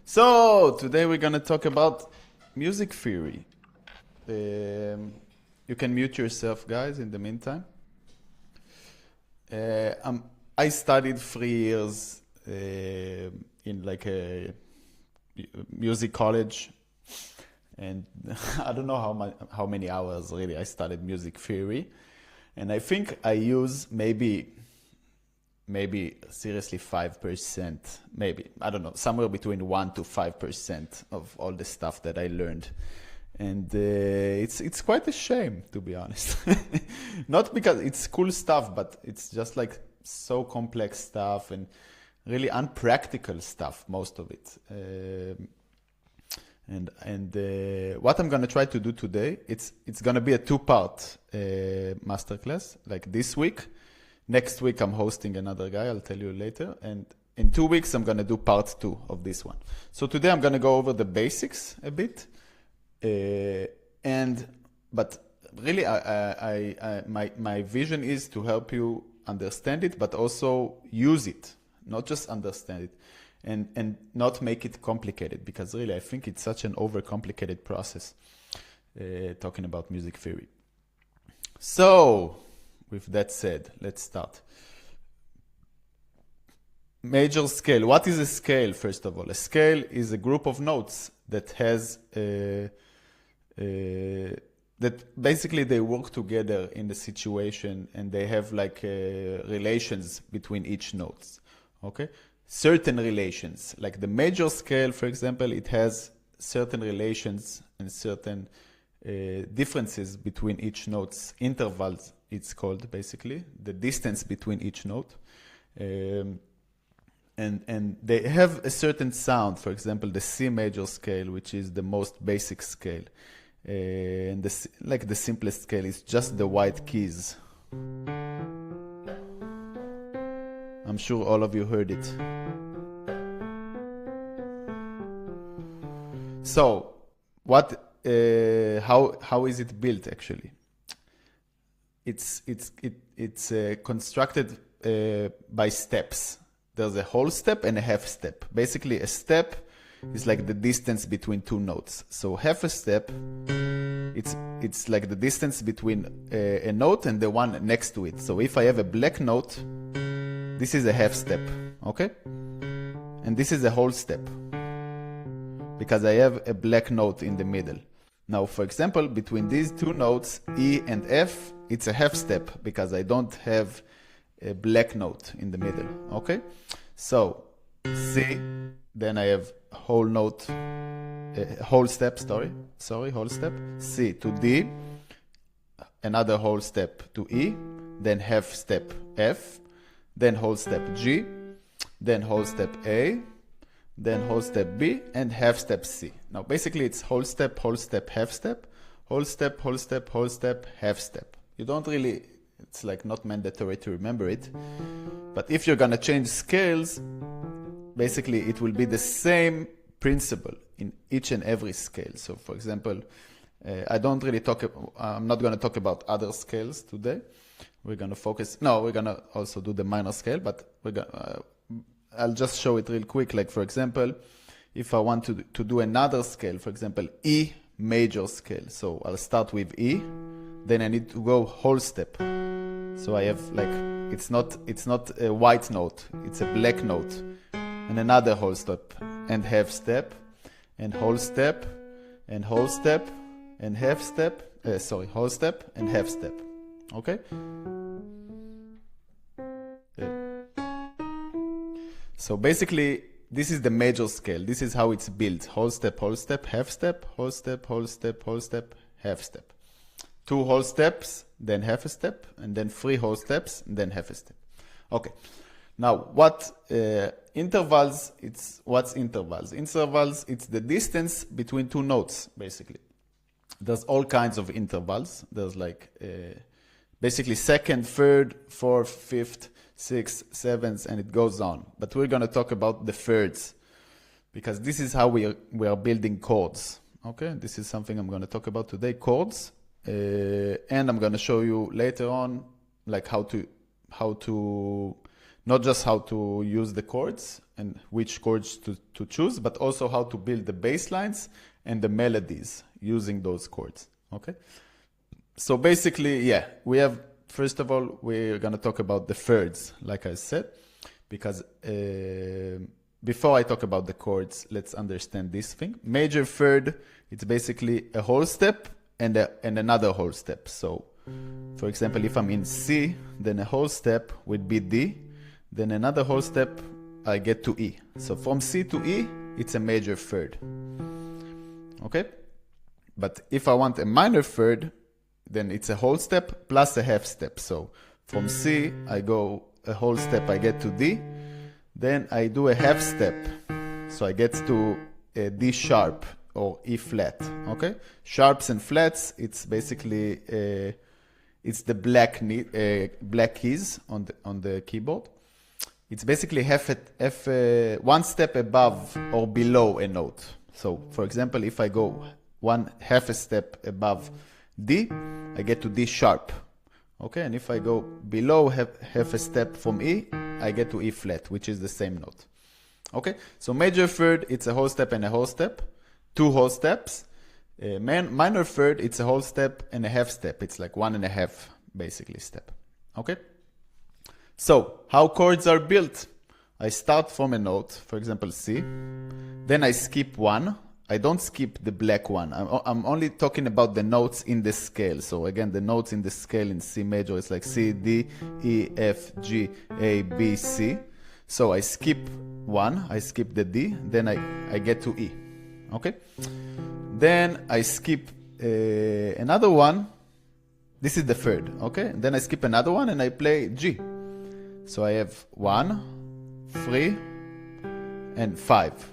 So today we're gonna talk about music theory. You can mute yourself, guys, in the meantime. I studied 3 years in like a music college, and I don't know how many hours really I studied music theory, and I think I use maybe seriously 5%, maybe, I don't know, somewhere between 1 to 5% of all the stuff that I learned. And it's quite a shame, to be honest. Not because it's cool stuff, but it's just like so complex stuff and really unpractical stuff, most of it. What I'm gonna try to do today, it's gonna be a 2-part masterclass, like this week. Next week I'm hosting another guy, I'll tell you later. And in 2 weeks I'm gonna do part 2 of this one. So today I'm gonna go over the basics a bit. But really my vision is to help you understand it, but also use it, not just understand it, and not make it complicated, because really I think it's such an overcomplicated process, talking about music theory. So, with that said, let's start. Major scale. What is a scale, first of all? A scale is a group of notes that has that basically they work together in the situation, and they have like relations between each notes. Okay, certain relations, like the major scale, for example, it has certain relations and certain differences between each notes. Intervals, it's called, basically the distance between each note, and they have a certain sound. For example, the C major scale, which is the most basic scale, and like the simplest scale is just the white keys. I'm sure all of you heard it. So what how is it built actually? It's constructed by steps. There's a whole step and a half step. Basically, a step is like the distance between 2 notes. So half a step, it's like the distance between a note and the one next to it. So if I have a black note, this is a half step, okay? And this is a whole step, because I have a black note in the middle. Now, for example, between these 2 notes, E and F, it's a half step, because I don't have a black note in the middle, okay? So, C, then I have whole note, whole step, whole step, C to D, another whole step to E, then half step F, then whole step G, then whole step A, then whole step B, and half step C. Now basically it's whole step, half step, whole step, whole step, half step. You don't really, it's like not mandatory to remember it, but if you're gonna change scales, basically it will be the same principle in each and every scale. So for example, I'm not gonna talk about other scales today. We're gonna also do the minor scale, but I'll just show it real quick. Like for example, if I want to do another scale, for example, E major scale. So I'll start with E, then I need to go whole step. So I have like, it's not a white note, it's a black note, and another whole step, and half step, and whole step, and whole step, and half step, whole step, and half step. Okay? So basically, this is the major scale. This is how it's built. Whole step, half step, whole step, half step. 2 whole steps, then half a step, and then 3 whole steps, and then half a step. Okay. Now, intervals, what's intervals? Intervals, it's the distance between 2 notes, basically. There's all kinds of intervals. There's like, basically second, third, fourth, fifth, 6, 7s, and it goes on. But we're going to talk about the thirds, because this is how we are building chords. Okay, this is something I'm going to talk about today, chords, and I'm going to show you later on, like how to Not just how to use the chords and which chords to choose, but also how to build the bass lines and the melodies using those chords, okay? So basically, yeah, we have, first of all, we're gonna talk about the thirds, like I said, because before I talk about the chords, let's understand this thing. Major third, it's basically a whole step and another whole step. So, for example, if I'm in C, then a whole step would be D, then another whole step, I get to E. So from C to E, it's a major third, okay? But if I want a minor third, then it's a whole step plus a half step. So from C, I go a whole step, I get to D, then I do a half step, so I get to a D sharp or E flat, okay? Sharps and flats, it's basically, it's the black keys on the keyboard. It's basically one step above or below a note. So, for example, if I go half a step above D, I get to D sharp. Okay, and if I go below half a step from E, I get to E flat, which is the same note. Okay, so major third, it's a whole step and a whole step, two whole steps. Minor third, it's a whole step and a half step. It's like 1.5 basically step. Okay. So, how chords are built? I start from a note, for example C, then I skip one. I don't skip the black one. I'm only talking about the notes in the scale. So again, the notes in the scale in C major is like C, D, E, F, G, A, B, C. So I skip one, I skip the D, then I get to E. Okay? Then I skip another one. This is the third, okay? Then I skip another one and I play G. So I have 1, 3, and 5.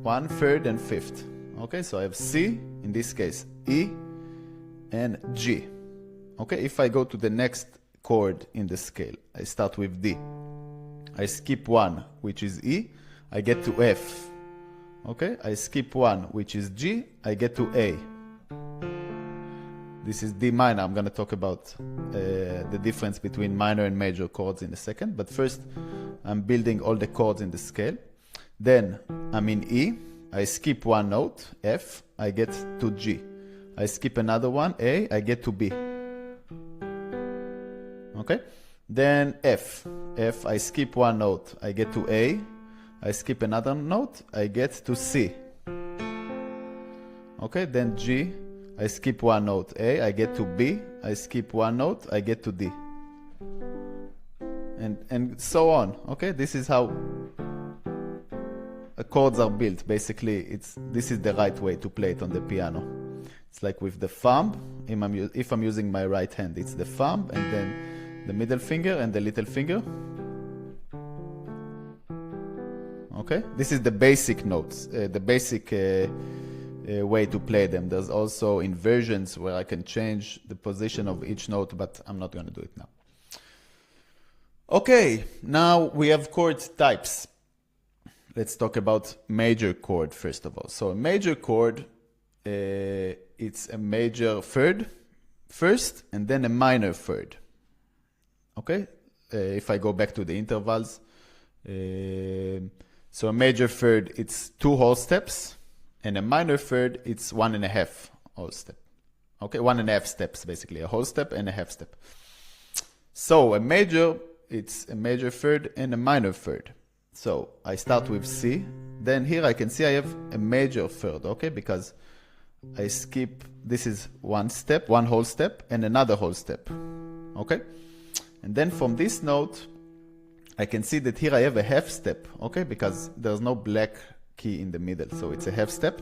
1, 3rd, and 5th. Okay, so I have C, in this case E, and G. Okay, if I go to the next chord in the scale, I start with D. I skip one, which is E, I get to F. Okay, I skip one, which is G, I get to A. This is D minor. I'm going to talk about the difference between minor and major chords in a second. But first, I'm building all the chords in the scale. Then I'm in E. I skip one note, F. I get to G. I skip another one, A. I get to B. Okay? Then F. F. I skip one note. I get to A. I skip another note. I get to C. Okay? Then G. I skip one note, A, I get to B, I skip one note, I get to D. And so on, okay? This is how chords are built. Basically, this is the right way to play it on the piano. It's like with the thumb, if I'm using my right hand, it's the thumb, and then the middle finger and the little finger. Okay? This is the basic notes, the basic way to play them. There's also inversions where I can change the position of each note, but I'm not going to do it now. Okay, now we have chord types. Let's talk about major chord first of all. So a major chord, it's a major third first and then a minor third. Okay, if I go back to the intervals, so a major third, it's 2 whole steps. And a minor third, it's 1.5 whole step. Okay, 1.5 steps basically, a whole step and a half step. So a major, it's a major third and a minor third. So I start with C. Then here I can see I have a major third, okay, because I skip, this is one step, one whole step, and another whole step. Okay? And then from this note, I can see that here I have a half step, okay, because there's no black key in the middle, so it's a half step.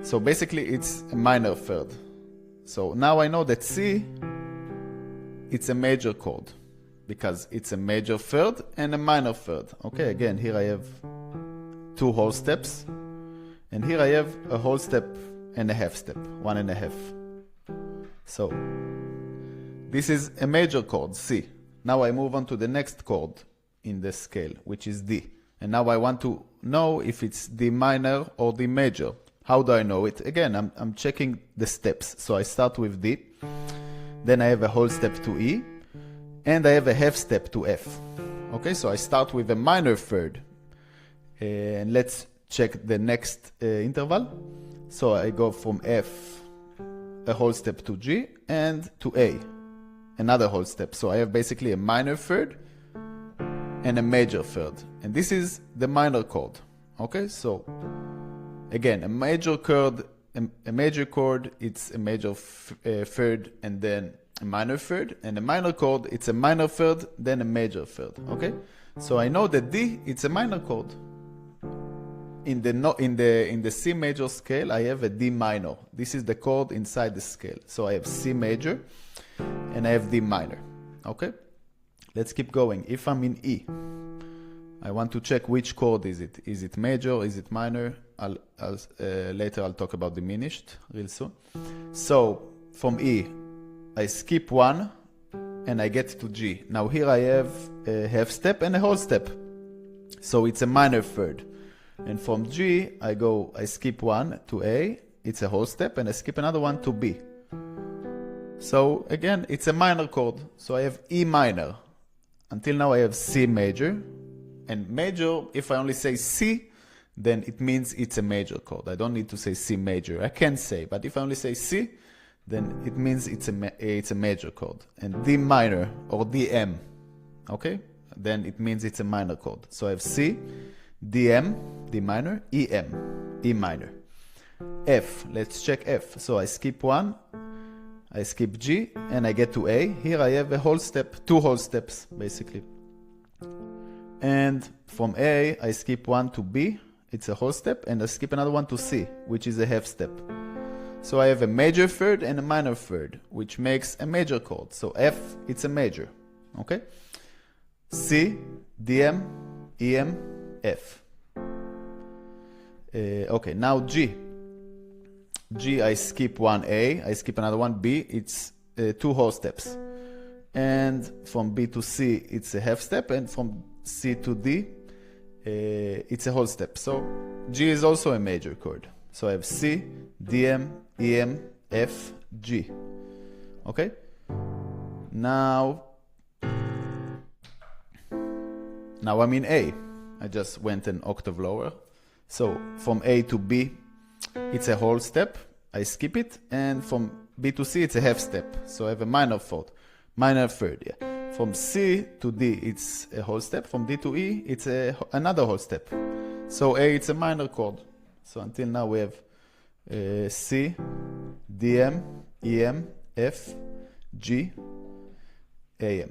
So basically it's a minor third. So now I know that C, it's a major chord because it's a major third and a minor third. Okay, again, here I have 2 whole steps, and here I have a whole step and a half step, 1.5. So this is a major chord, C. Now I move on to the next chord in the scale, which is D. And now I want to know if it's D minor or D major. How do I know it? Again, I'm checking the steps. So I start with D, then I have a whole step to E, and I have a half step to F. Okay, so I start with a minor third. And let's check the next interval. So I go from F, a whole step to G, and to A, another whole step. So I have basically a minor third and a major third. And this is the minor chord. Okay, so again, a major chord, it's a major third and then a minor third, and a minor chord, it's a minor third, then a major third. Okay, so I know that D, it's a minor chord. In the C major scale, I have a D minor. This is the chord inside the scale. So I have C major and I have D minor. Okay, let's keep going. If I'm in E, I want to check which chord is it. Is it major? Is it minor? Later I'll talk about diminished real soon. So from E, I skip one and I get to G. Now here I have a half step and a whole step. So it's a minor third. And from G, I skip one to A, it's a whole step, and I skip another one to B. So again, it's a minor chord. So I have E minor. Until now I have C major. And major, if I only say C, then it means it's a major chord. I don't need to say C major. I can say, but if I only say C, then it means it's a major chord. And D minor or DM, okay? Then it means it's a minor chord. So I have C, DM, D minor, EM, E minor. F, let's check F. So I skip one, I skip G, and I get to A. Here I have a whole step, two whole steps, basically. And from A, I skip one to B, it's a whole step, and I skip another one to C, which is a half step. So I have a major third and a minor third, which makes a major chord. So F, it's a major, okay? C, DM, EM, F. Okay, now G. G, I skip one A, I skip another one B, it's two whole steps. And from B to C, it's a half step, and from C to D, it's a whole step. So G is also a major chord. So I have C, DM, EM, F, G. Okay? Now I'm in A. I just went an octave lower. So from A to B, it's a whole step. I skip it. And from B to C, it's a half step. So I have a minor third, yeah. From C to D, it's a whole step. From D to E, it's another whole step. So A, it's a minor chord. So until now we have C, DM, EM, F, G, AM.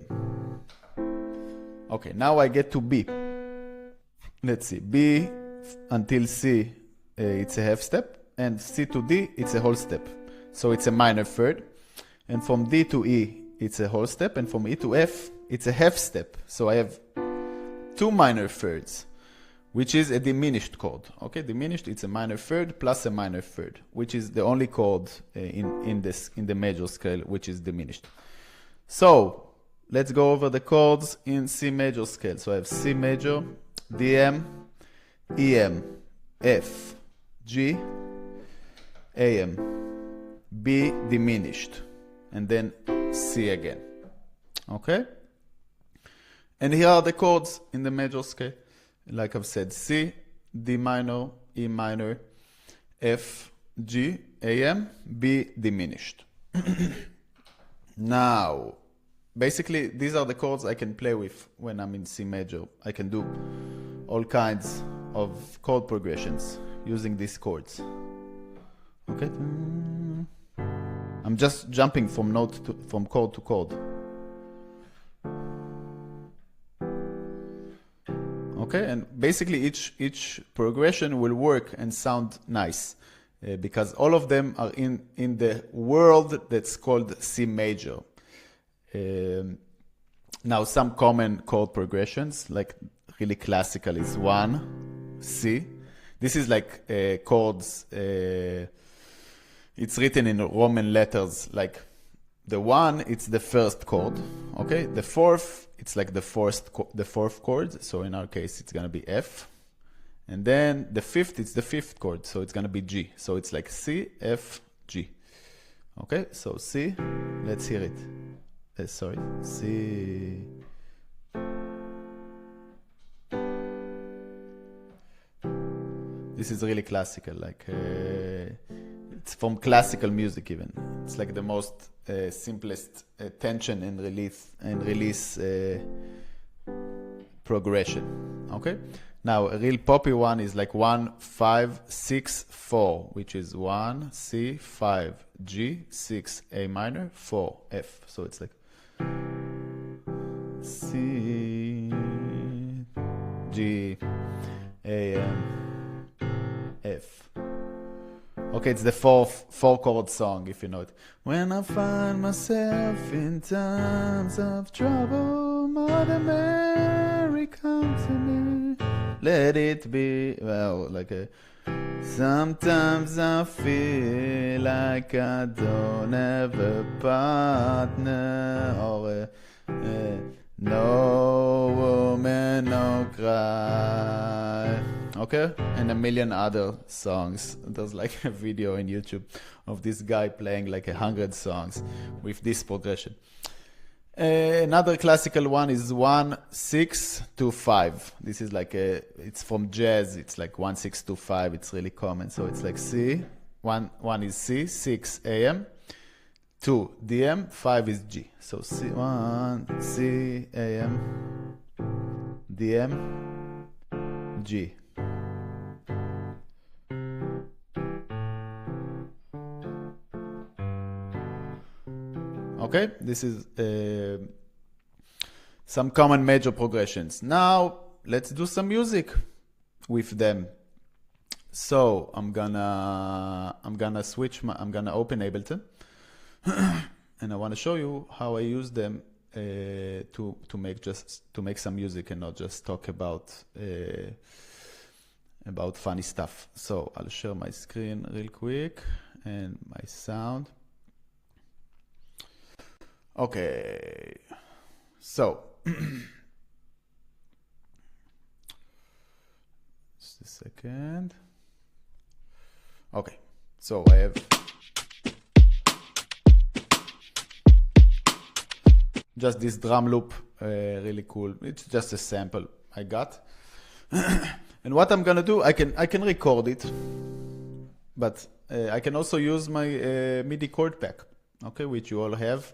Okay, now I get to B. Let's see, B until C, it's a half step, and C to D, it's a whole step. So it's a minor third. And from D to E, it's a whole step, and from E to F, it's a half step. So I have two minor thirds, which is a diminished chord. Okay, diminished, it's a minor third plus a minor third, which is the only chord in the major scale which is diminished. So let's go over the chords in C major scale. So I have C major, DM, EM, F, G, AM, B diminished, and then C again. Okay? And here are the chords in the major scale. Like I've said, C, D minor, E minor, F, G, AM, B diminished. Now, basically, these are the chords I can play with when I'm in C major. I can do all kinds of chord progressions using these chords. Okay? I'm just jumping from chord to chord. Okay, and basically each progression will work and sound nice because all of them are in the world that's called C major. Now some common chord progressions, like really classical, is 1, C. This is like chords, it's written in Roman letters, like the 1, it's the first chord, okay? The 4th, it's like the fourth chord, so in our case it's gonna be F. And then the 5th, it's the 5th chord, so it's gonna be G. So it's like C, F, G. Okay, so C, let's hear it. Sorry, C. This is really classical, like it's from classical music even. It's like the most simplest tension and release progression. Okay. Now a real poppy one is like 1 5 6 4, which is 1 C 5 G 6 A minor 4 F. So it's like C G A M F. Okay, it's the four chord song, if you know it. When I find myself in times of trouble, Mother Mary come to me. Let it be, well, like sometimes I feel like I don't have a partner, or no woman, no cry. Okay, and a million other songs. There's like a video on YouTube of this guy playing like 100 songs with this progression. Another classical one is 1 6 2 5. This is like it's from jazz. It's like 1 6 2 5. It's really common. So it's like C. One is C, 6 AM, 2 DM, 5 is G. So C 1 C AM, DM, G. Okay, this is some common major progressions. Now let's do some music with them. So I'm gonna open Ableton, and I want to show you how I use them to make some music and not just talk about funny stuff. So I'll share my screen real quick and my sound. Okay, so just a second. Okay, so I have just this drum loop, really cool. It's just a sample I got. And what I'm gonna do, I can record it, but I can also use my MIDI chord pack, okay, which you all have.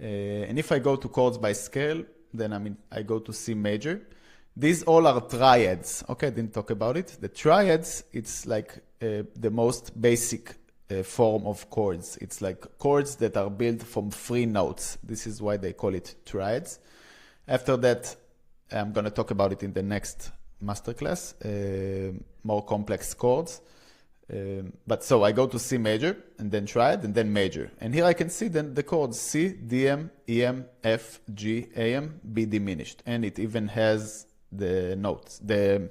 And if I go to chords by scale, then I go to C major. These all are triads. Okay, I didn't talk about it. The triads, it's like the most basic form of chords. It's like chords that are built from 3 notes. This is why they call it triads. After that, I'm going to talk about it in the next masterclass, more complex chords. But so I go to C major and then triad and then major. And here I can see then the chords C, DM, EM, F, G, AM, B diminished. And it even has the notes, the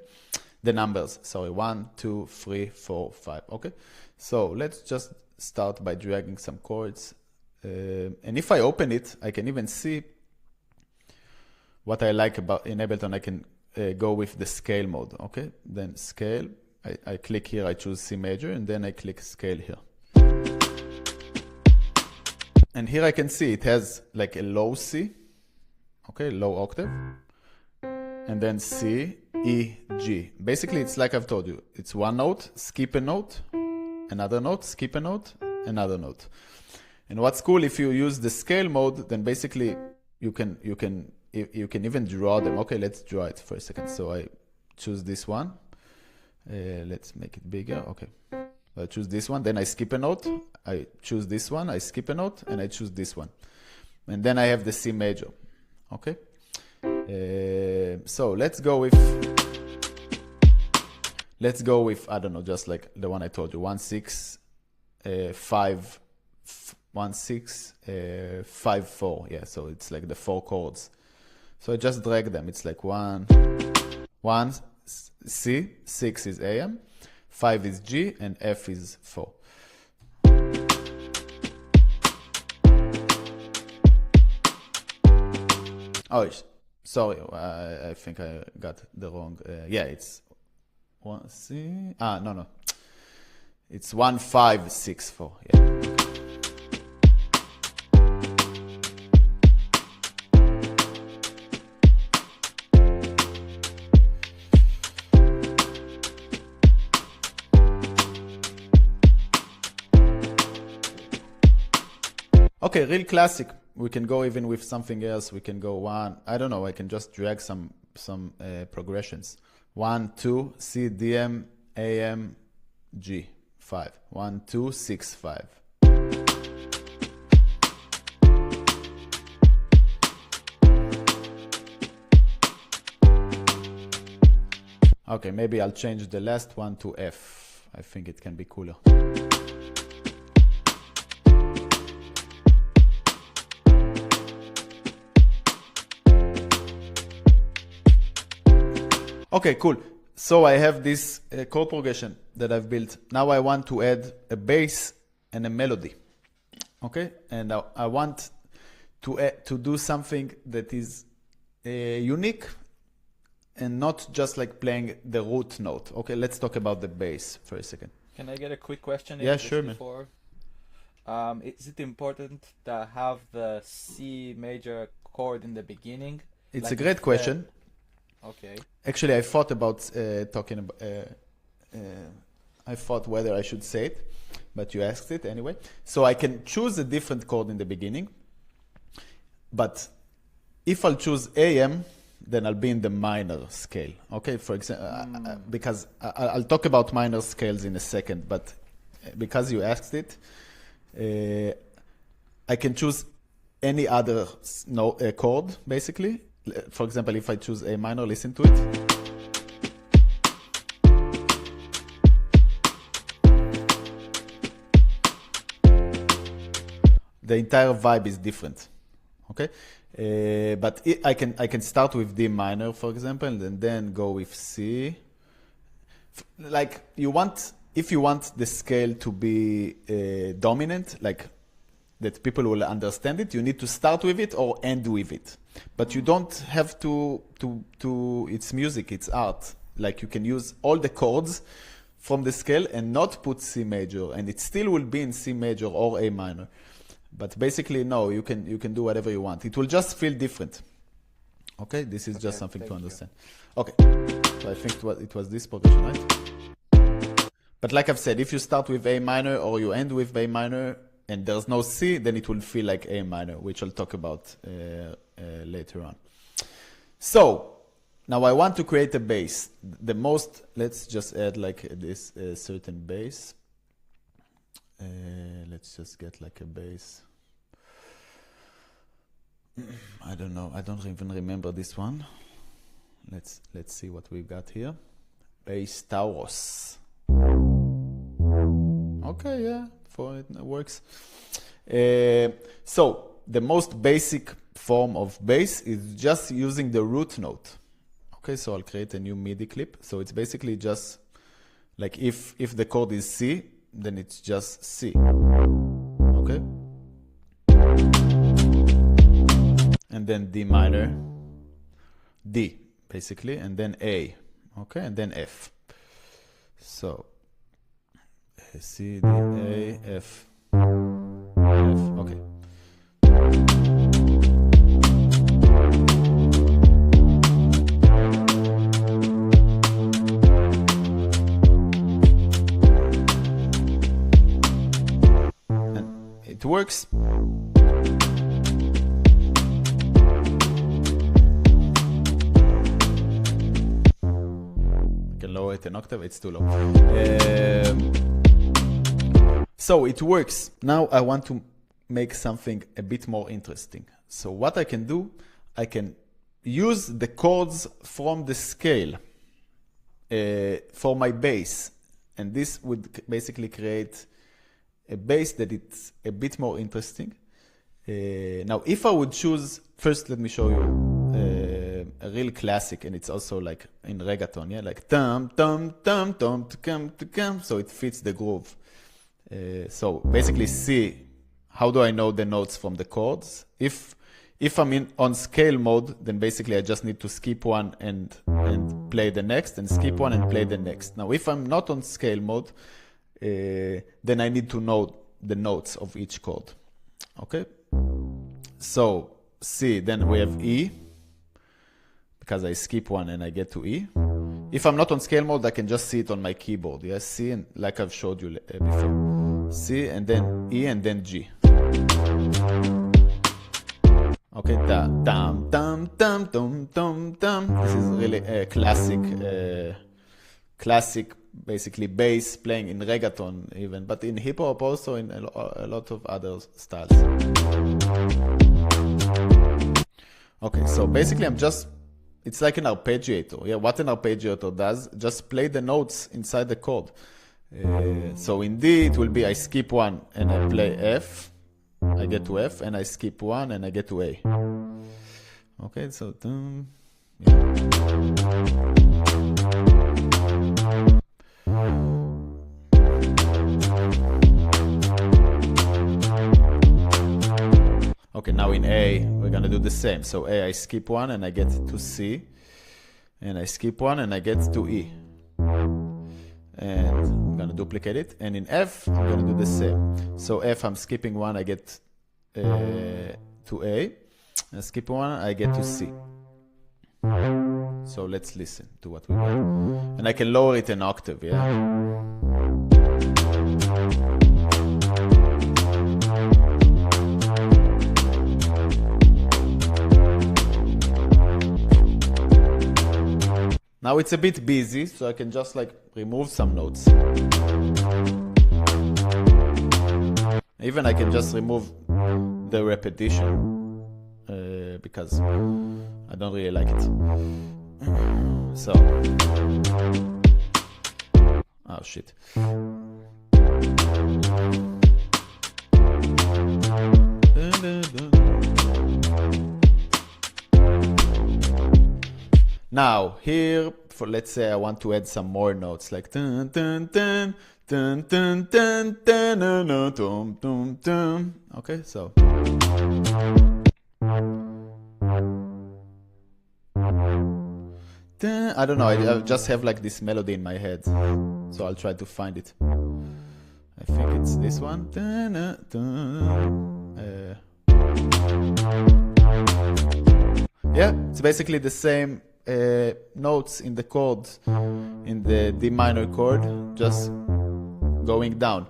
numbers. Sorry, 1, 2, 3, 4, 5. Okay. So let's just start by dragging some chords. And if I open it, I can even see what I like about in Ableton. I can go with the scale mode. Okay. Then scale. I click here, I choose C major, and then I click scale here. And here I can see it has like a low C, okay, low octave, and then C, E, G. Basically, it's like I've told you, it's one note, skip a note, another note, skip a note, another note. And what's cool, if you use the scale mode, then basically you can even draw them. Okay, let's draw it for a second. So I choose this one. Let's make it bigger. Okay, I choose this one, then I skip a note, I choose this one, I skip a note, and I choose this one, and then I have the C major. Okay, so let's go with I don't know, just like the one I told you, 1 6 5 1 6 5 4. Yeah, so it's like the 4 chords. So I just drag them. It's like 1 C, 6 is AM, 5 is G, and F is 4. Oh, sorry, I think I got the wrong. Yeah, it's 1 C. No. It's 1 5 6 4. Yeah. Okay, real classic. We can go even with something else. We can go one, I don't know, I can just drag some progressions. 1, 2, C, DM, AM, G, 5. 1, 2, 6, 5. Okay, maybe I'll change the last one to F. I think it can be cooler. Okay, cool. So I have this chord progression that I've built. Now I want to add a bass and a melody. Okay, and I want to do something that is unique and not just like playing the root note. Okay, let's talk about the bass for a second. Can I get a quick question? Yeah, sure, man. Is it important to have the C major chord in the beginning? It's like a great question. Okay. Actually, I thought about talking about. I thought whether I should say it, but you asked it anyway. So I can choose a different chord in the beginning, but if I'll choose AM, then I'll be in the minor scale. Okay, for example, because I'll talk about minor scales in a second, but because you asked it, I can choose any other chord basically. For example, if I choose A minor, listen to it. The entire vibe is different, okay? But I can start with D minor, for example, and then go with C. Like if you want the scale to be dominant, like that people will understand it, you need to start with it or end with it. But you don't have to it's music, it's art. Like you can use all the chords from the scale and not put C major, and it still will be in C major or A minor. But basically, no, you can do whatever you want. It will just feel different. Okay, this is just something to understand. Okay, so I think it was this progression, right? But like I've said, if you start with A minor or you end with A minor and there's no C, then it will feel like A minor, which I'll talk about later on. So now I want to create a bass. Let's just add like this certain bass. Let's just get like a bass. I don't know. I don't even remember this one. Let's see what we've got here. Bass Taurus. Okay, yeah, it works. So the most basic form of bass is just using the root note. Okay, so I'll create a new MIDI clip. So it's basically just like if the chord is C, then it's just C. Okay? And then D minor, D basically, and then A. Okay, and then F. So C, D, A, F, F. Okay. It works. I can lower it an octave, it's too low. So it works. Now I want to make something a bit more interesting. So what I can do, I can use the chords from the scale for my bass. And this would basically create a bass that it's a bit more interesting. Now, if I would choose, first let me show you a real classic, and it's also like in reggaeton, yeah, like tum tum tum tum tum tum, so it fits the groove. So basically, C. How do I know the notes from the chords? If I'm on scale mode, then basically I just need to skip one and play the next, and skip one and play the next. Now, if I'm not on scale mode, then I need to know the notes of each chord. Okay? So C, then we have E, because I skip one and I get to E. If I'm not on scale mode, I can just see it on my keyboard. Yes, C, and like I've showed you before. C, and then E, and then G. Okay, dum dum dum dum dum dum dum. This is really a classic, basically bass playing in reggaeton even, but in hip hop also in a lot of other styles. Okay, so basically it's like an arpeggiator. Yeah, what an arpeggiator does, just play the notes inside the chord. So in D it will be I skip one and I play F, I get to F, and I skip one and I get to A. Okay, so yeah. Okay, now in A, we're gonna do the same. So A, I skip one and I get to C, and I skip one and I get to E. And I'm gonna duplicate it. And in F, I'm gonna do the same. So F, I'm skipping one, I get to A. And skip one, I get to C. So let's listen to what we got. And I can lower it an octave, yeah? Now it's a bit busy, so I can just like remove some notes. Even I can just remove the repetition because I don't really like it. So, oh shit. Now here, for let's say I want to add some more notes like dun dun dun dun dun dun dun dun dun dun dun. Okay, so I don't know, I just have like this melody in my head, so I'll try to find it. I think it's this one. Yeah, it's basically the same notes in the chord, in the D minor chord, just going down.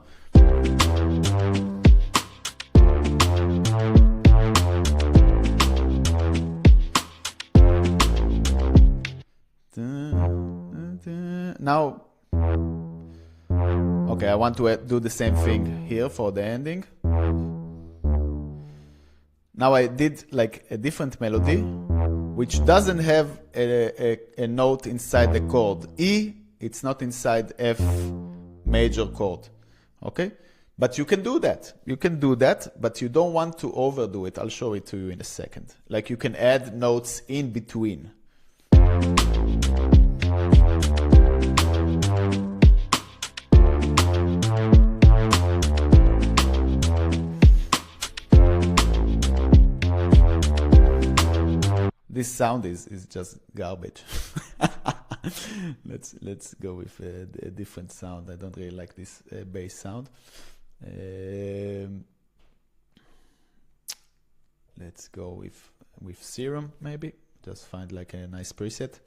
Now, okay, I want to do the same thing here for the ending. Now I did like a different melody, which doesn't have a note inside the chord. E, it's not inside F major chord, okay? But you can do that. You can do that, but you don't want to overdo it. I'll show it to you in a second. Like you can add notes in between. This sound is just garbage. Let's go with a different sound. I don't really like this bass sound. Let's go with Serum maybe. Just find like a nice preset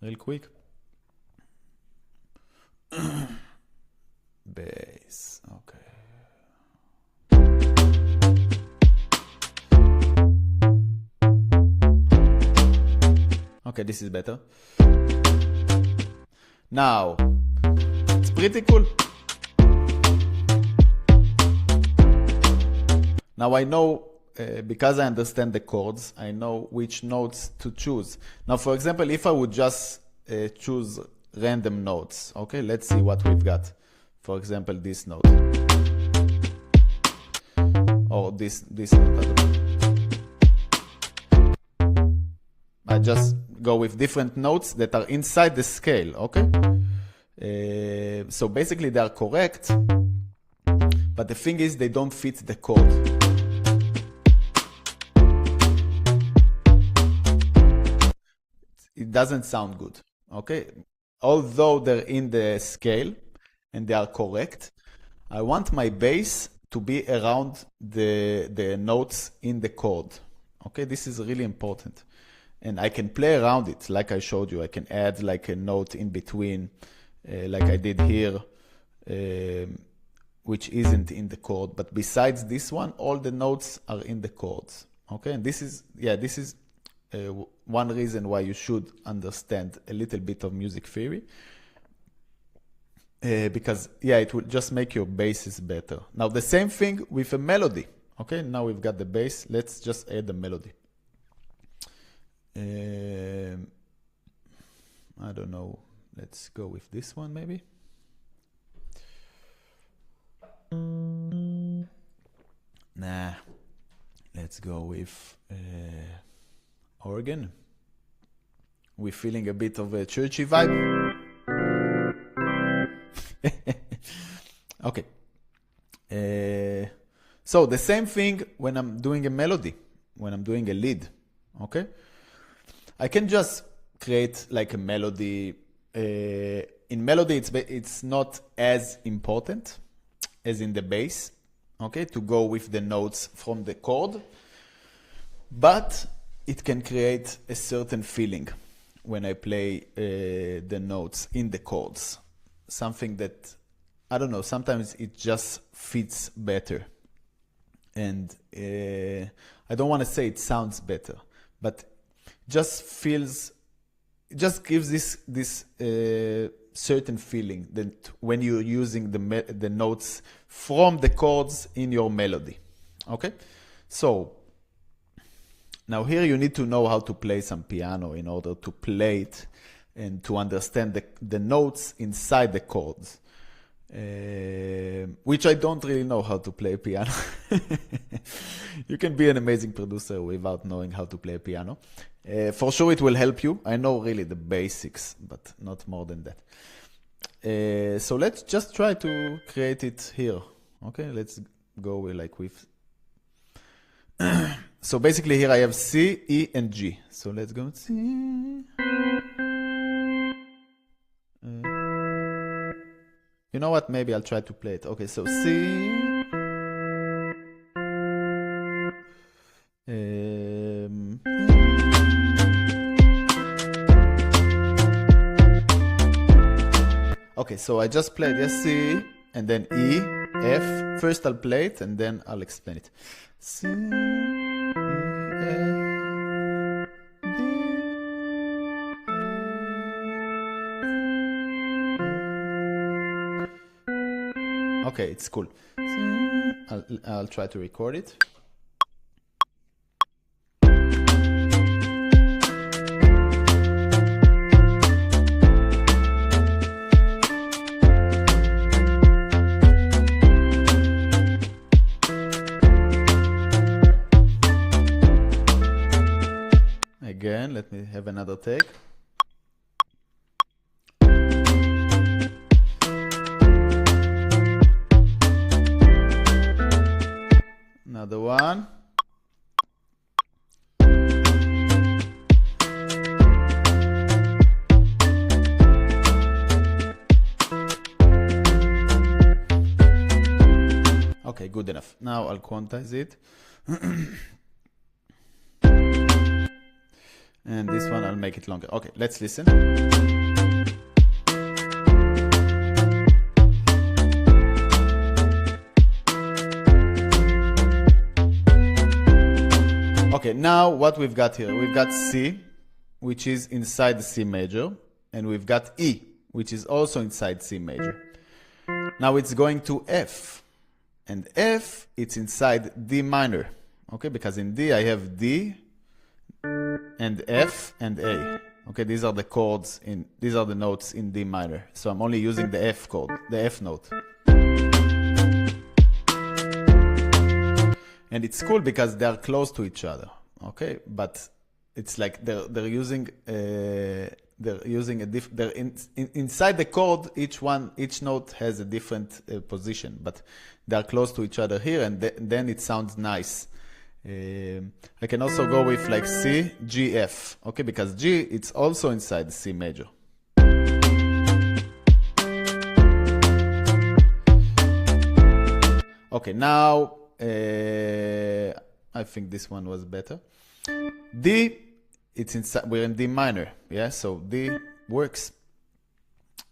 real quick. Bass, okay. Okay, this is better. Now, it's pretty cool. Now I know, because I understand the chords, I know which notes to choose. Now, for example, if I would just choose random notes, okay, let's see what we've got. For example, this note. Or this note. I just go with different notes that are inside the scale, okay? So basically they are correct, but the thing is they don't fit the chord. It doesn't sound good, okay? Although they're in the scale and they are correct, I want my bass to be around the notes in the chord, okay? This is really important. And I can play around it, like I showed you. I can add like a note in between, like I did here. which isn't in the chord, but besides this one, all the notes are in the chords. Okay, and this is one reason why you should understand a little bit of music theory, because it will just make your basses better. Now the same thing with a melody. Okay, now we've got the bass. Let's just add the melody. I don't know. Let's go with this one maybe. Nah, let's go with organ. We're feeling a bit of a churchy vibe. Okay. So the same thing when I'm doing a melody, when I'm doing a lead. Okay, I can just create like a melody. In melody, it's not as important as in the bass, okay, to go with the notes from the chord, but it can create a certain feeling when I play the notes in the chords. Something that, I don't know, sometimes it just fits better. And I don't want to say it sounds better, but just feels, it just gives this certain feeling that when you're using the notes from the chords in your melody. Okay, so now here you need to know how to play some piano in order to play it and to understand the notes inside the chords, which I don't really know how to play piano. You can be an amazing producer without knowing how to play piano. For sure it will help you. I know really the basics, but not more than that. So let's just try to create it here. Okay, let's go with so basically here I have C, E, and G. So let's go C. You know what? Maybe I'll try to play it. Okay, so C. Okay, so I just played C and then E, F. First I'll play it and then I'll explain it. C, E, F, D. Okay, it's cool. I'll try to record it. Again, let me have another take. Another one. Okay, good enough. Now I'll quantize it. And this one, I'll make it longer. Okay, let's listen. Okay, now what we've got here, we've got C, which is inside the C major, and we've got E, which is also inside C major. Now it's going to F, and F, it's inside D minor, okay, because in D I have D, and F and A. Okay, these are the chords these are the notes in D minor. So I'm only using the F chord, the F note. And it's cool because they're close to each other. Okay, but it's like they're using inside the chord. Each note has a different position, but they're close to each other here, and then it sounds nice. I can also go with like C, G, F, okay, because G, it's also inside the C major. Okay, now I think this one was better. D, it's inside, we're in D minor, yeah, so D works.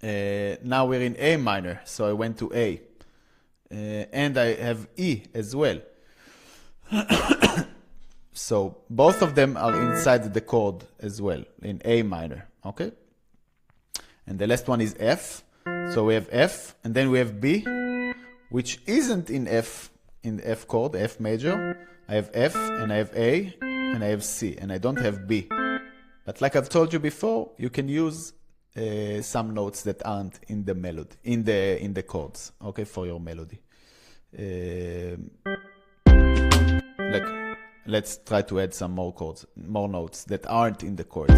Now we're in A minor, so I went to A. and I have E as well. So both of them are inside the chord as well, in A minor, okay? And the last one is F. So we have F, and then we have B, which isn't in the F chord, F major. I have F, and I have A, and I have C, and I don't have B. But like I've told you before, you can use some notes that aren't in the melody, in the chords, okay, for your melody. Like, let's try to add some more chords, more notes that aren't in the chords.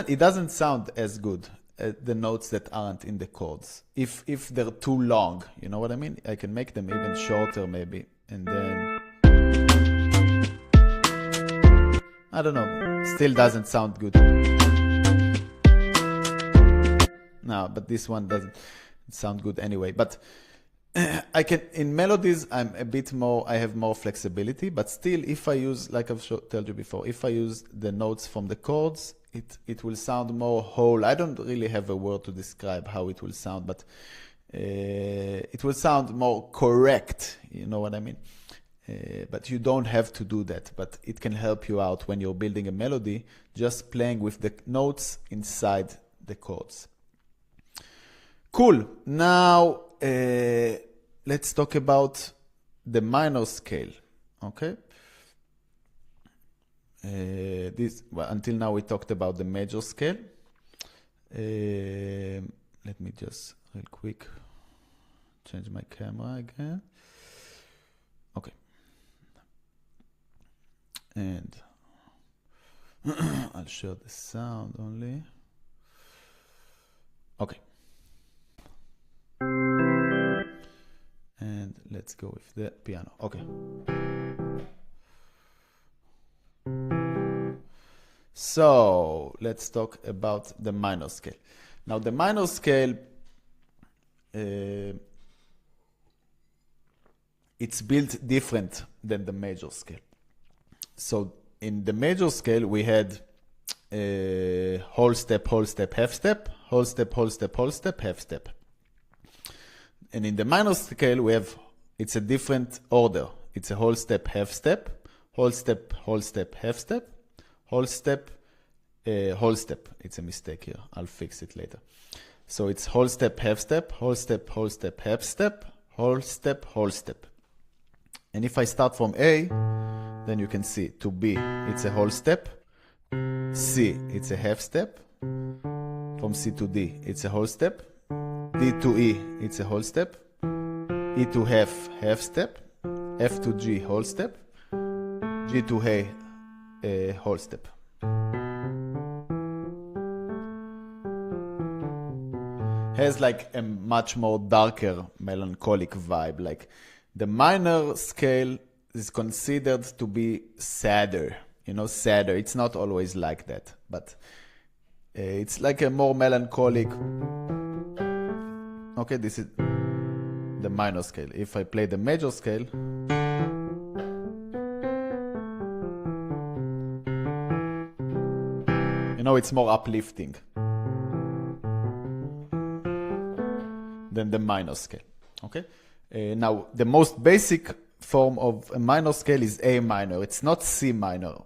It doesn't sound as good the notes that aren't in the chords. If they're too long, you know what I mean? I can make them even shorter maybe, and then I don't know, still doesn't sound good. No, but this one doesn't sound good anyway. But I can, in melodies, I'm a bit more, I have more flexibility, but still if I use, like I've told you before, if I use the notes from the chords, it will sound more whole. I don't really have a word to describe how it will sound, but it will sound more correct, you know what I mean? But you don't have to do that, but it can help you out when you're building a melody, just playing with the notes inside the chords. Cool. Now, let's talk about the minor scale, okay? Until now we talked about the major scale. Let me just real quick change my camera again. Okay. And I'll show the sound only. Okay. And let's go with the piano. Okay. So let's talk about the minor scale. Now the minor scale, it's built different than the major scale. So in the major scale we had whole step, half step, whole step, half step. And in the minor scale we have, it's a different order. It's a whole step, half step, whole step, half step, whole step, whole step. It's a mistake here. I'll fix it later. So it's whole step, half step, whole step, half step, whole step, whole step. And if I start from A, then you can see to B, it's a whole step. C, it's a half step. From C to D, it's a whole step. D to E, it's a whole step. E to half step. F to G, whole step. G to A, whole step. Has like a much more darker melancholic vibe. Like the minor scale is considered to be sadder, you know, sadder. It's not always like that, but it's like a more melancholic. Okay, this is the minor scale. If I play the major scale, you know, it's more uplifting than the minor scale. Okay, now the most basic form of a minor scale is A minor. It's not C minor,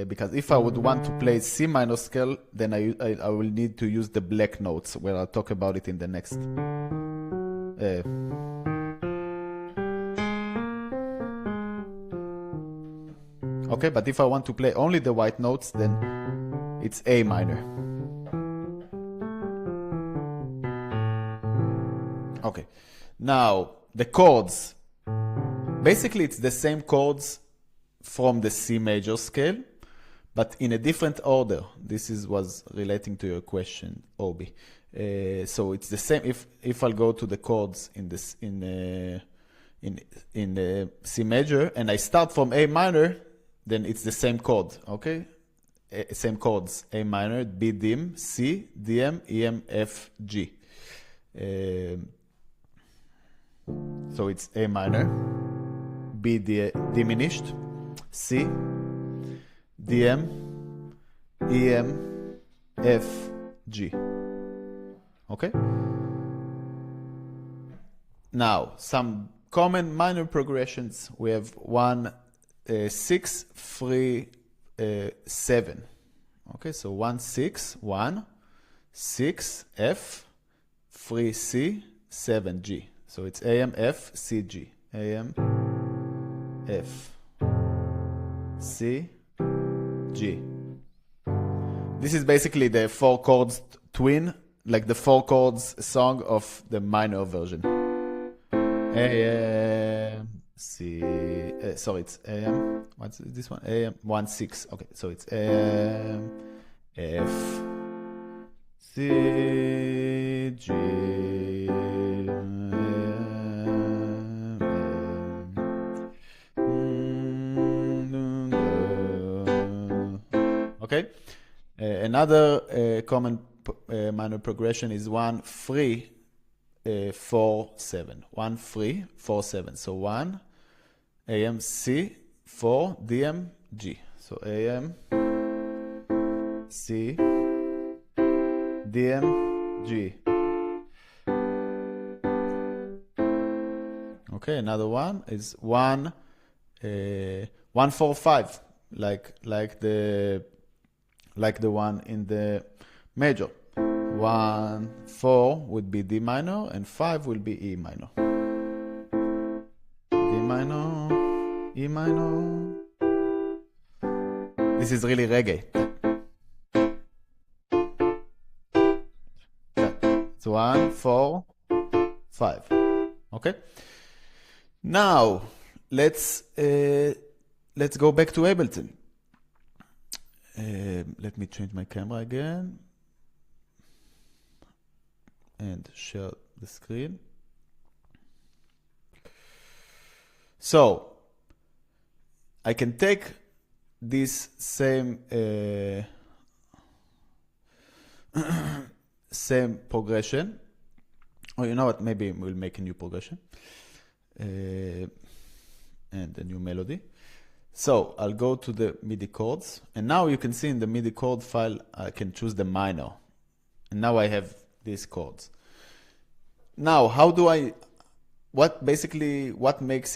because if I would want to play C minor scale, then I will need to use the black notes, where I'll talk about it in the next. Okay, but if I want to play only the white notes, then it's A minor. Okay, now the chords. Basically, it's the same chords from the C major scale, but in a different order. This was relating to your question, Obi. So it's the same. If I'll go to the chords in C major and I start from A minor, then it's the same chord. Okay, same chords: A minor, B dim, C, DM, EM, F, G. So it's A minor, B diminished, C, DM, EM, F, G. Okay? Now, some common minor progressions. We have 1, 6, 3, 7. Okay, so 1, 6, 1, 6, F, 3, C, 7, G. So it's AM, F, C, G. AM, F, C, G. This is basically the 4 chords twin, like the 4 chords song of the minor version. AM, C, sorry, it's AM, what's this one? AM, 1, 6. Okay, so it's AM, F, C, G, okay. Another common minor progression is 1, 3, 4, 7. 1, 3, 4, 7. So 1, AM, C, 4, DM, G. So AM, C, DM, G. Okay, another one is 1, 1, 4, 5, like the one in the major. 1, 4 would be D minor, and 5 will be E minor. D minor, E minor. This is really reggae. It's 1, 4, 5. Okay. Now let's go back to Ableton. Let me change my camera again and share the screen. So I can take this same same progression, or you know what, maybe we'll make a new progression and a new melody. So I'll go to the MIDI chords, and now you can see in the MIDI chord file I can choose the minor, and now I have these chords. Now what makes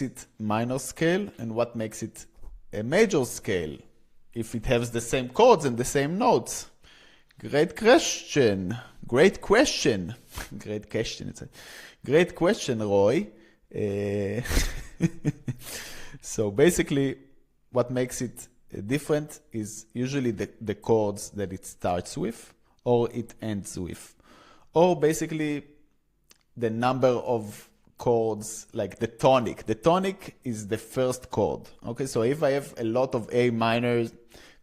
it minor scale and what makes it a major scale if it has the same chords and the same notes? Great question, Roy. So basically what makes it different is usually the chords that it starts with or it ends with, or basically the number of chords, like the tonic. The tonic is the first chord. Okay, so if I have a lot of A minor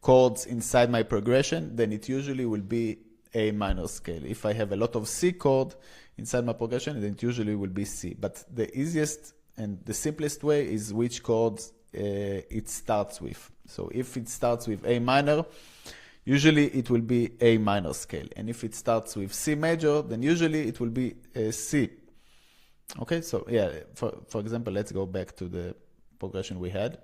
chords inside my progression, then it usually will be A minor scale. If I have a lot of C chord inside my progression, then it usually will be C. But the easiest and the simplest way is which chords it starts with. So if it starts with A minor, usually it will be A minor scale. And if it starts with C major, then usually it will be C. Okay, so yeah, for example, let's go back to the progression we had.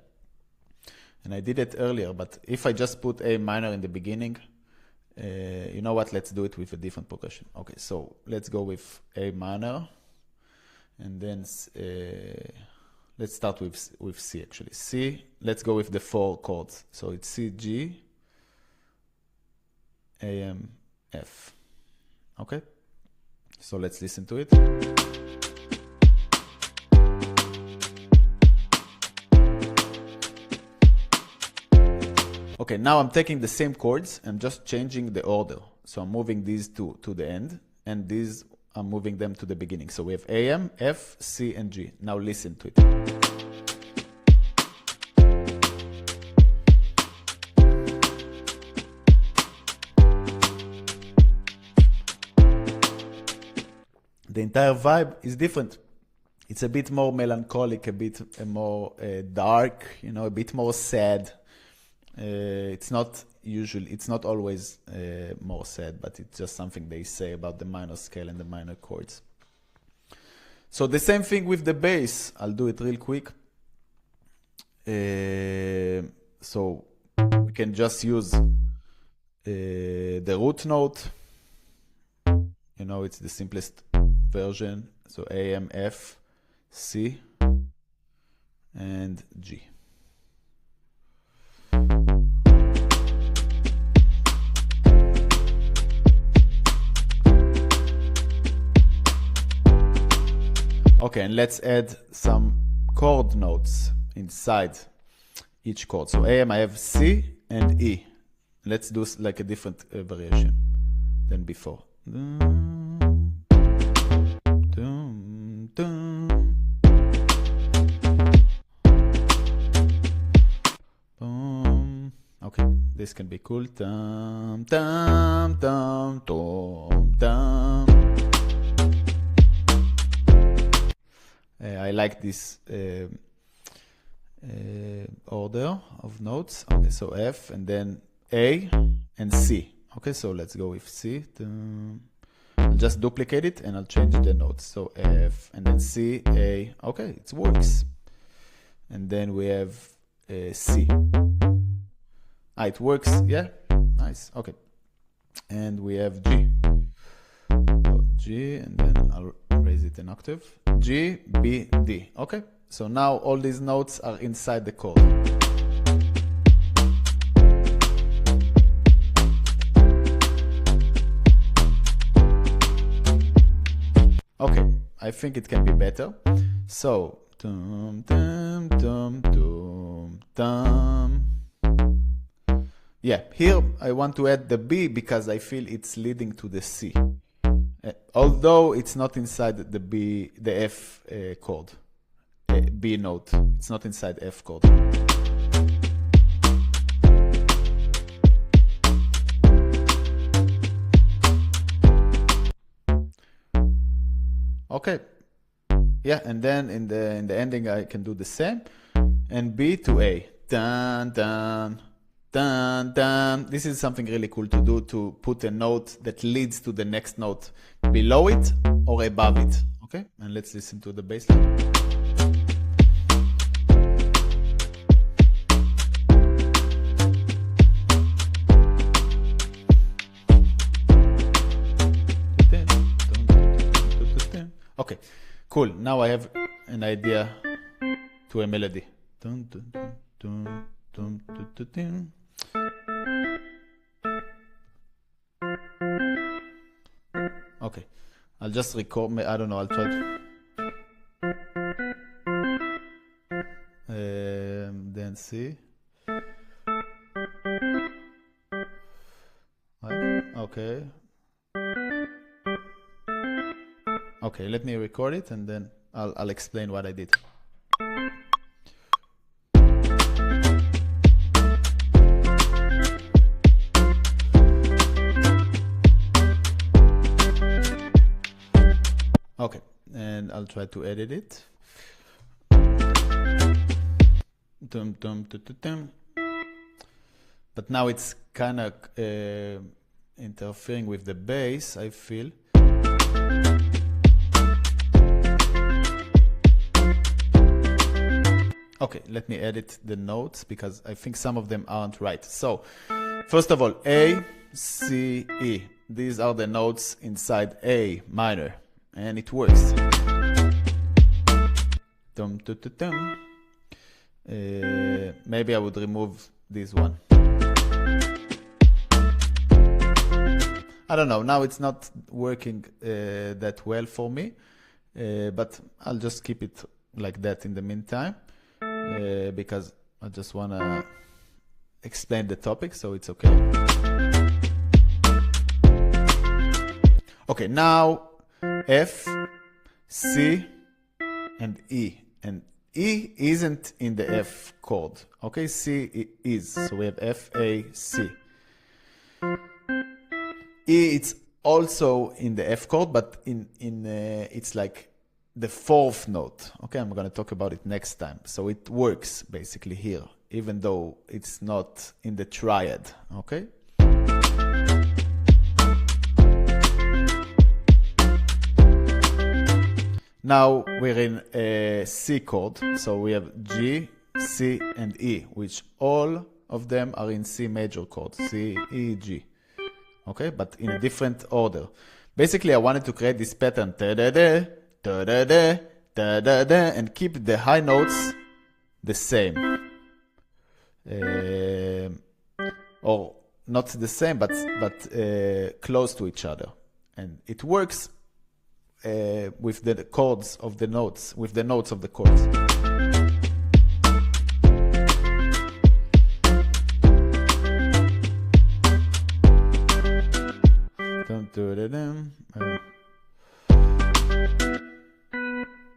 And I did it earlier, but if I just put A minor in the beginning, you know what, let's do it with a different progression. Okay, so let's go with A minor, and then let's start with C actually. C, let's go with the 4 chords. So it's C, G, A, M, F. Okay, so let's listen to it. Okay, now I'm taking the same chords, I'm just changing the order. So I'm moving these two to the end, and these I'm moving them to the beginning. So we have A, M, F, C, and G. Now listen to it. The entire vibe is different. It's a bit more melancholic, a bit more dark, you know, a bit more sad. It's not always more sad, but it's just something they say about the minor scale and the minor chords. So the same thing with the bass. I'll do it real quick. So we can just use the root note. You know, it's the simplest version. So A, M, F, C, and G. Okay, and let's add some chord notes inside each chord. So AM I have C and E. Let's do like a different variation than before. Okay, this can be cool. I like this order of notes. Okay, so F and then A and C. Okay, so let's go with C. I'll just duplicate it and I'll change the notes. So F and then C, A. Okay, it works. And then we have C. Ah, it works. Yeah, nice. Okay. And we have G. So G, and then I'll raise it an octave. G, B, D. Okay, so now all these notes are inside the chord. Okay, I think it can be better. So, dum, dum, dum, dum, dum. Yeah, here I want to add the B because I feel it's leading to the C. Although it's not inside the F chord, B note. It's not inside F chord. Okay. Yeah, and then in the ending I can do the same. And B to A. Dun dun. Dun, dun. This is something really cool to do, to put a note that leads to the next note below it or above it. Okay, and let's listen to the bass line. Okay, cool. Now I have an idea to a melody. Dun, dun, dun, dun, dun, dun, dun, dun. Okay, I'll just record. I don't know. I'll try to. Then C. Okay. Okay, let me record it and then I'll explain what I did. Okay, and I'll try to edit it. Dum, dum, dum, dum, dum. But now it's kind of interfering with the bass, I feel. Okay, let me edit the notes because I think some of them aren't right. So, first of all, A, C, E. These are the notes inside A minor. And it works. Dum, dum, dum, dum. Maybe I would remove this one. I don't know. Now it's not working that well for me, but I'll just keep it like that in the meantime because I just want to explain the topic, so it's okay. Okay, now F, C, and E. And E isn't in the F chord. Okay, C is. So we have F, A, C. E, it's also in the F chord, but it's like the fourth note. Okay, I'm going to talk about it next time. So it works basically here, even though it's not in the triad. Okay. Now we're in a C chord, so we have G, C, and E, which all of them are in C major chord, C, E, G. Okay, but in a different order. Basically, I wanted to create this pattern, da-da-da, da-da-da, da-da-da, and keep the high notes the same. Or not the same, but close to each other. And it works with the chords of the notes, with the notes of the chords.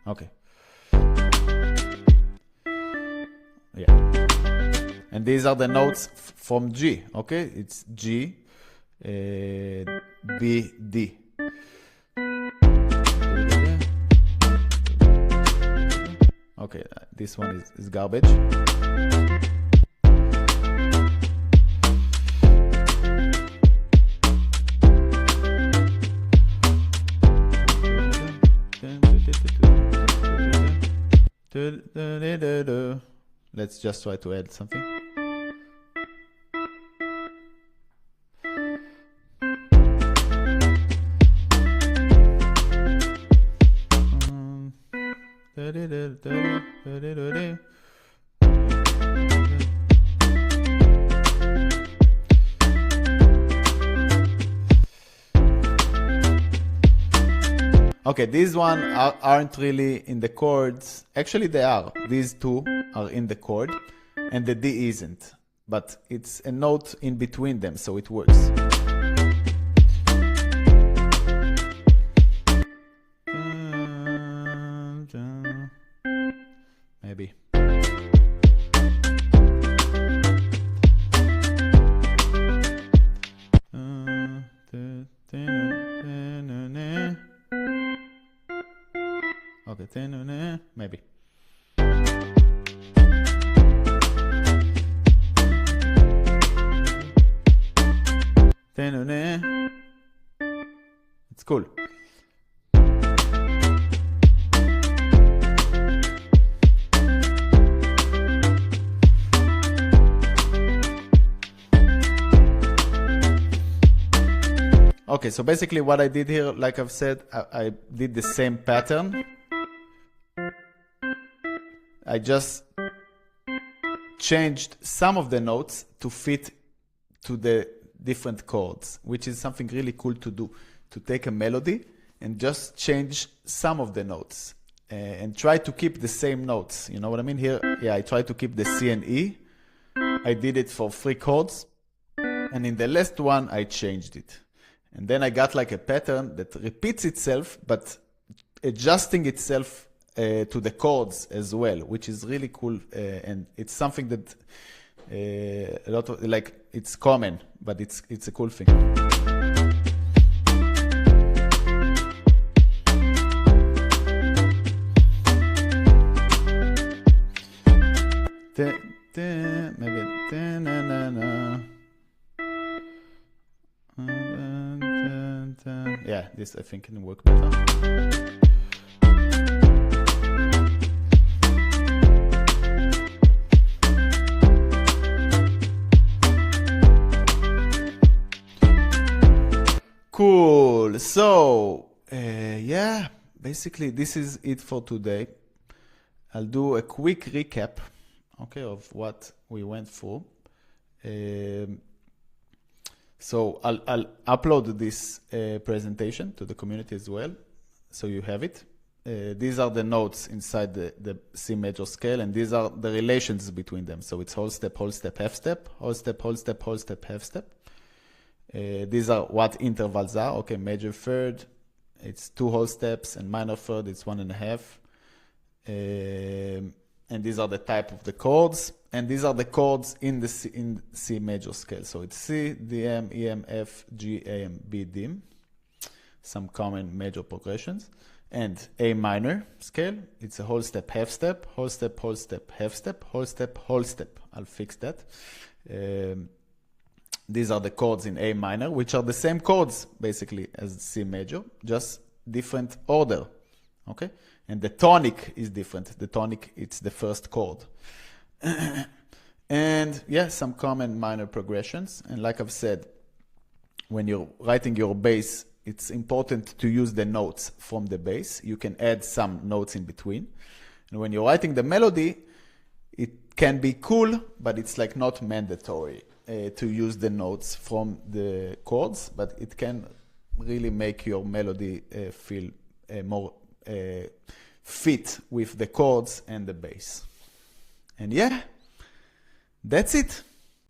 Okay. Yeah. And these are the notes from G, okay? It's G, B, D. Okay, this one is garbage. Let's just try to add something. Okay, these one aren't really in the chords. Actually, they are. These two are in the chord, and the D isn't. But it's a note in between them, so it works. Maybe. Okay, maybe. It's cool. Okay, so basically what I did here, like I've said, I did the same pattern. I just changed some of the notes to fit to the different chords, which is something really cool to do, to take a melody and just change some of the notes and try to keep the same notes. You know what I mean? Here, yeah, I try to keep the C and E. I did it for 3 chords, and in the last one, I changed it. And then I got like a pattern that repeats itself, but adjusting itself to the chords as well, which is really cool, and it's something that a lot of, like, it's common, but it's a cool thing. Maybe yeah, this I think can work better. Cool. So, yeah, basically this is it for today. I'll do a quick recap, okay, of what we went through. So I'll upload this presentation to the community as well, so you have it. These are the notes inside the C major scale, and these are the relations between them. So it's whole step, half step, whole step, half step. These are what intervals are. Okay, major third, it's 2 whole steps, and minor third, it's 1.5. And these are the type of the chords, and these are the chords in the C major scale. So it's C, D, M, E, M, F, G, A, M, B, D, some common major progressions. And A minor scale, it's a whole step, half step, whole step, half step, whole step, whole step. I'll fix that. These are the chords in A minor, which are the same chords basically as C major, just different order. Okay, And the tonic is different. The tonic, it's the first chord. And yeah, some common minor progressions. And like I've said, when you're writing your bass, it's important to use the notes from the bass. You can add some notes in between. And when you're writing the melody, it can be cool, but it's like not mandatory to use the notes from the chords, but it can really make your melody feel more fit with the chords and the bass. And yeah, that's it.